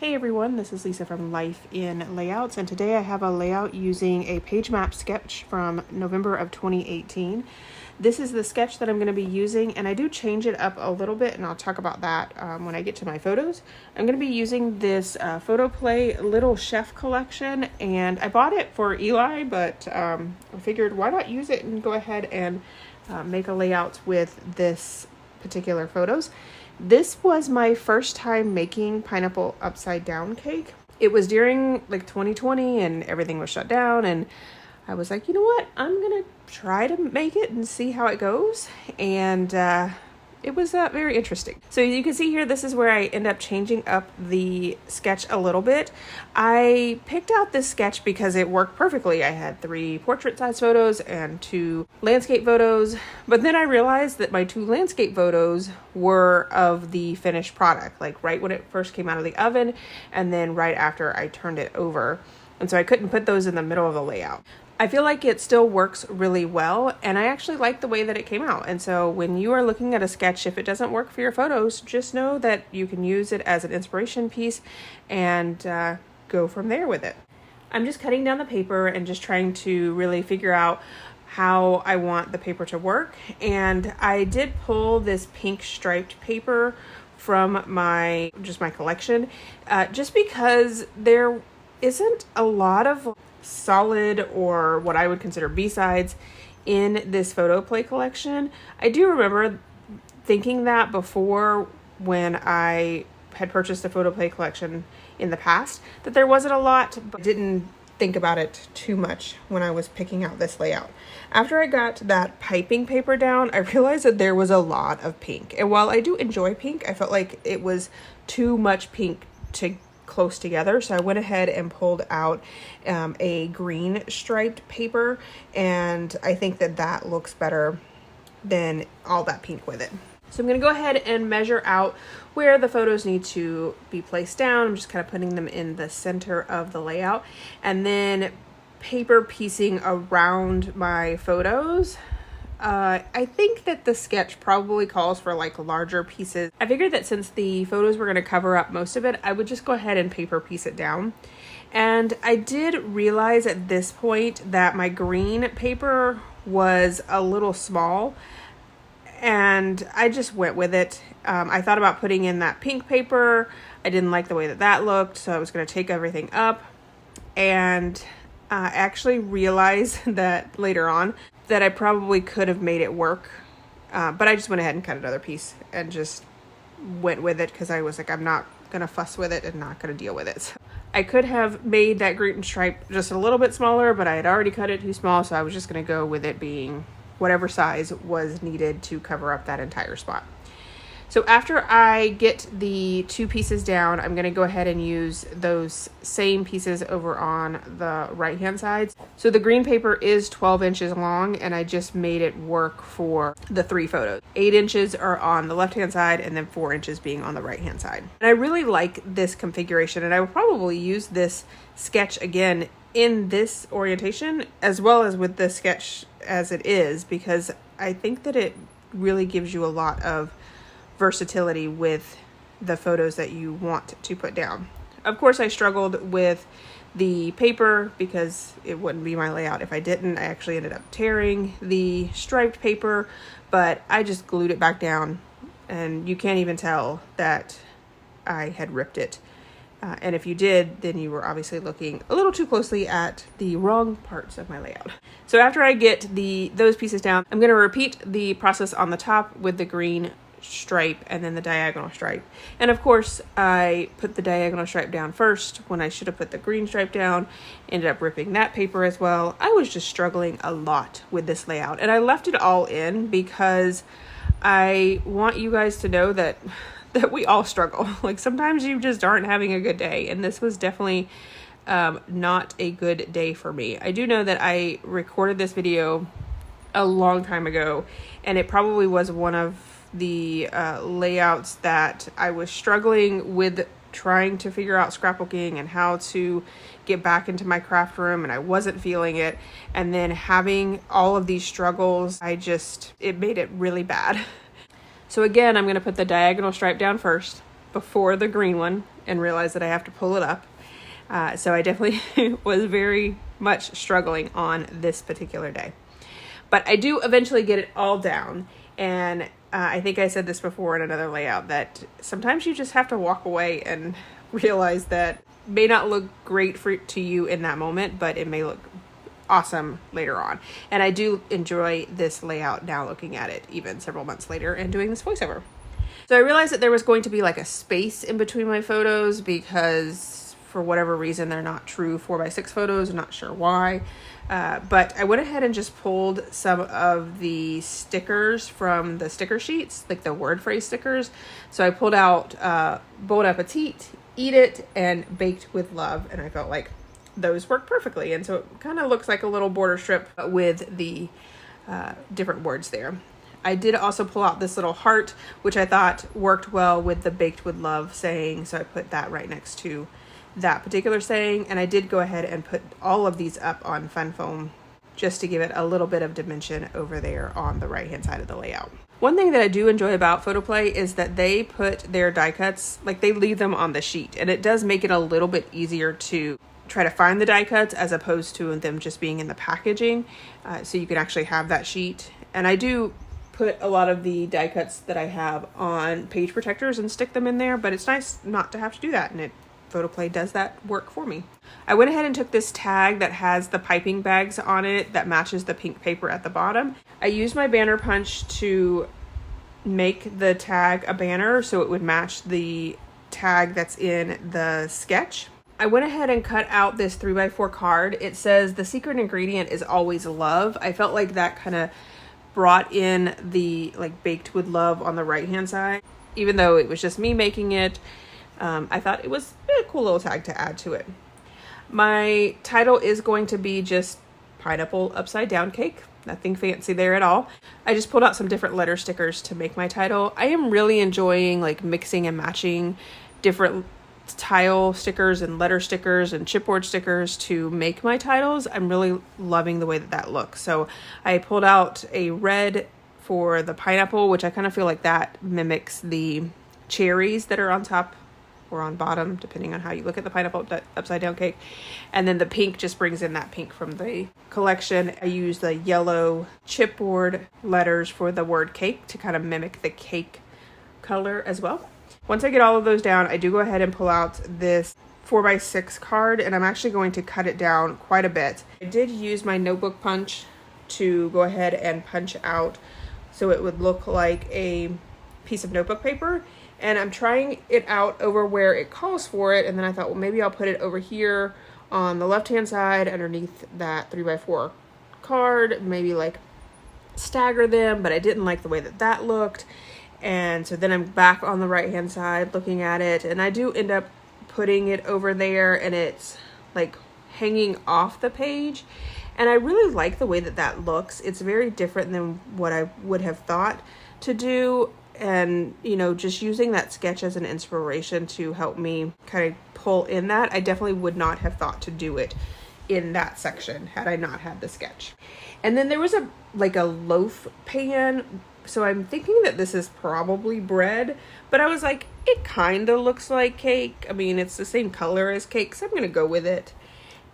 Hey everyone, this is Lisa from Life in Layouts, and today I have a layout using a page map sketch from November of 2018. This is the sketch that I'm going to be using, and I do change it up a little bit, and I'll talk about that when I get to my photos. I'm going to be using this PhotoPlay Little Chef collection, and I bought it for Eli, but I figured why not use it and go ahead and make a layout with this particular photos. This was my first time making pineapple upside down cake. It was during like 2020 and everything was shut down, and I was like, you know what, I'm gonna try to make it and see how it goes. And it was very interesting. So you can see here, this is where I end up changing up the sketch a little bit. I picked out this sketch because it worked perfectly. I had 3 portrait size photos and 2 landscape photos, but then I realized that my 2 landscape photos were of the finished product, like right when it first came out of the oven and then right after I turned it over. And so I couldn't put those in the middle of the layout. I feel like it still works really well, and I actually like the way that it came out. And so when you are looking at a sketch, if it doesn't work for your photos, just know that you can use it as an inspiration piece and go from there with it. I'm just cutting down the paper and just trying to really figure out how I want the paper to work. And I did pull this pink striped paper from my collection, just because there isn't a lot of solid or what I would consider B-sides in this PhotoPlay collection. I do remember thinking that before, when I had purchased a PhotoPlay collection in the past, that there wasn't a lot, but didn't think about it too much when I was picking out this layout. After I got that piping paper down, I realized that there was a lot of pink. And while I do enjoy pink, I felt like it was too much pink to close together, so I went ahead and pulled out a green striped paper, and I think that that looks better than all that pink with it. So I'm going to go ahead and measure out where the photos need to be placed down. I'm just kind of putting them in the center of the layout, and then paper piecing around my photos. I think that the sketch probably calls for like larger pieces. I figured that since the photos were going to cover up most of it, I would just go ahead and paper piece it down. And I did realize at this point that my green paper was a little small, and I just went with it. I thought about putting in that pink paper. I didn't like the way that that looked, so I was going to take everything up, and actually realized that later on that I probably could have made it work, but I just went ahead and cut another piece and just went with it because I was like, I'm not gonna fuss with it and not gonna deal with it. So I could have made that green stripe just a little bit smaller, but I had already cut it too small, so I was just gonna go with it being whatever size was needed to cover up that entire spot. So after I get the 2 pieces down, I'm going to go ahead and use those same pieces over on the right hand side. So the green paper is 12 inches long, and I just made it work for the 3 photos. 8 inches are on the left hand side, and then 4 inches being on the right hand side. And I really like this configuration, and I will probably use this sketch again in this orientation as well as with the sketch as it is, because I think that it really gives you a lot of versatility with the photos that you want to put down. Of course, I struggled with the paper because it wouldn't be my layout if I didn't. I actually ended up tearing the striped paper, but I just glued it back down, and you can't even tell that I had ripped it. And if you did, then you were obviously looking a little too closely at the wrong parts of my layout. So after I get those pieces down, I'm going to repeat the process on the top with the green stripe and then the diagonal stripe. And of course, I put the diagonal stripe down first when I should have put the green stripe down. Ended up ripping that paper as well. I was just struggling a lot with this layout, and I left it all in because I want you guys to know that we all struggle. Like, sometimes you just aren't having a good day, and this was definitely not a good day for me. I do know that I recorded this video a long time ago, and it probably was one of the layouts that I was struggling with, trying to figure out scrapbooking and how to get back into my craft room, and I wasn't feeling it. And then having all of these struggles, it made it really bad. So again, I'm going to put the diagonal stripe down first before the green one, and realize that I have to pull it up. So I definitely was very much struggling on this particular day. But I do eventually get it all down. And I think I said this before in another layout, that sometimes you just have to walk away and realize that it may not look great to you in that moment, but it may look awesome later on. And I do enjoy this layout now, looking at it even several months later and doing this voiceover. So I realized that there was going to be like a space in between my photos because for whatever reason they're not true 4x6 photos. I'm not sure why. But I went ahead and just pulled some of the stickers from the sticker sheets, like the word phrase stickers. So I pulled out Bon Appetit, Eat It, and Baked with Love, and I felt like those work perfectly. And so it kind of looks like a little border strip with the different words there. I did also pull out this little heart, which I thought worked well with the Baked with Love saying, so I put that right next to that particular saying. And I did go ahead and put all of these up on fun foam just to give it a little bit of dimension over there on the right hand side of the layout. One thing that I do enjoy about PhotoPlay is that they put their die cuts, like they leave them on the sheet, and it does make it a little bit easier to try to find the die cuts as opposed to them just being in the packaging. So you can actually have that sheet. And I do put a lot of the die cuts that I have on page protectors and stick them in there, but it's nice not to have to do that, and PhotoPlay does that work for me. I went ahead and took this tag that has the piping bags on it that matches the pink paper at the bottom. I used my banner punch to make the tag a banner so it would match the tag that's in the sketch. I went ahead and cut out this 3x4 card. It says the secret ingredient is always love. I felt like that kind of brought in the like baked with love on the right hand side. Even though it was just me making it, I thought it was a cool little tag to add to it. My title is going to be just pineapple upside down cake. Nothing fancy there at all. I just pulled out some different letter stickers to make my title. I am really enjoying like mixing and matching different tile stickers and letter stickers and chipboard stickers to make my titles. I'm really loving the way that that looks. So I pulled out a red for the pineapple, which I kind of feel like that mimics the cherries that are on top or on bottom, depending on how you look at the pineapple upside down cake. And then the pink just brings in that pink from the collection. I used the yellow chipboard letters for the word cake to kind of mimic the cake color as well. Once I get all of those down, I do go ahead and pull out this 4x6 card, and I'm actually going to cut it down quite a bit. I did use my notebook punch to go ahead and punch out so it would look like a piece of notebook paper. And I'm trying it out over where it calls for it, and then I thought, well, maybe I'll put it over here on the left-hand side underneath that 3x4 card, maybe like stagger them, but I didn't like the way that that looked. And so then I'm back on the right hand side looking at it, and I do end up putting it over there, and it's like hanging off the page. And I really like the way that that looks. It's very different than what I would have thought to do. And, you know, just using that sketch as an inspiration to help me kind of pull in that, I definitely would not have thought to do it in that section had I not had the sketch. And then there was a loaf pan. So I'm thinking that this is probably bread, but I was like, it kind of looks like cake. I mean, it's the same color as cake, so I'm going to go with it.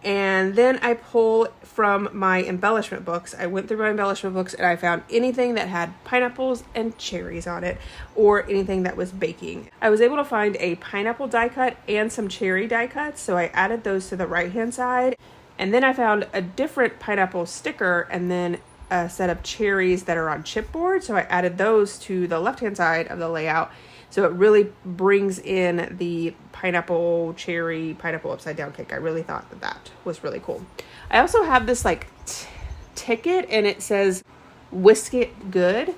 And then I pull from my embellishment books. I went through my embellishment books and I found anything that had pineapples and cherries on it, or anything that was baking. I was able to find a pineapple die cut and some cherry die cuts, so I added those to the right hand side. And then I found a different pineapple sticker and then a set of cherries that are on chipboard, so I added those to the left hand side of the layout. So it really brings in the pineapple, cherry, pineapple upside down cake. I really thought that that was really cool. I also have this like ticket, and it says whisk it good,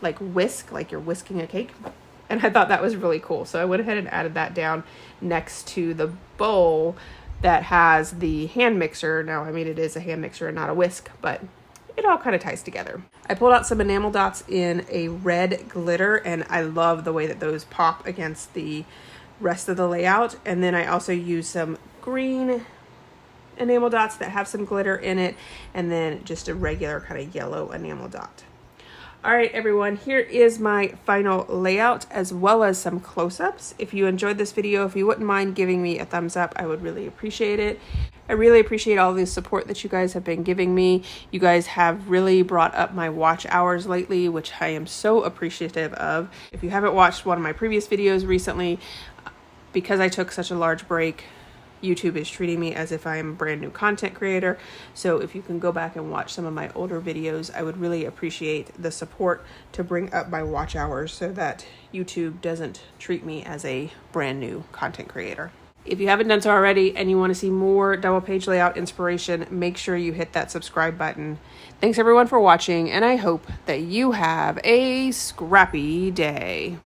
like whisk, like you're whisking a cake. And I thought that was really cool. So I went ahead and added that down next to the bowl that has the hand mixer. Now, I mean, it is a hand mixer and not a whisk, but it all kind of ties together. I pulled out some enamel dots in a red glitter, and I love the way that those pop against the rest of the layout. And then I also used some green enamel dots that have some glitter in it, and then just a regular kind of yellow enamel dot. All right, everyone, here is my final layout as well as some close-ups. If you enjoyed this video, if you wouldn't mind giving me a thumbs up, I would really appreciate it. I really appreciate all the support that you guys have been giving me. You guys have really brought up my watch hours lately, which I am so appreciative of. If you haven't watched one of my previous videos recently, because I took such a large break, YouTube is treating me as if I'm a brand new content creator. So if you can go back and watch some of my older videos, I would really appreciate the support to bring up my watch hours so that YouTube doesn't treat me as a brand new content creator. If you haven't done so already and you want to see more double page layout inspiration, make sure you hit that subscribe button. Thanks everyone for watching, and I hope that you have a scrappy day.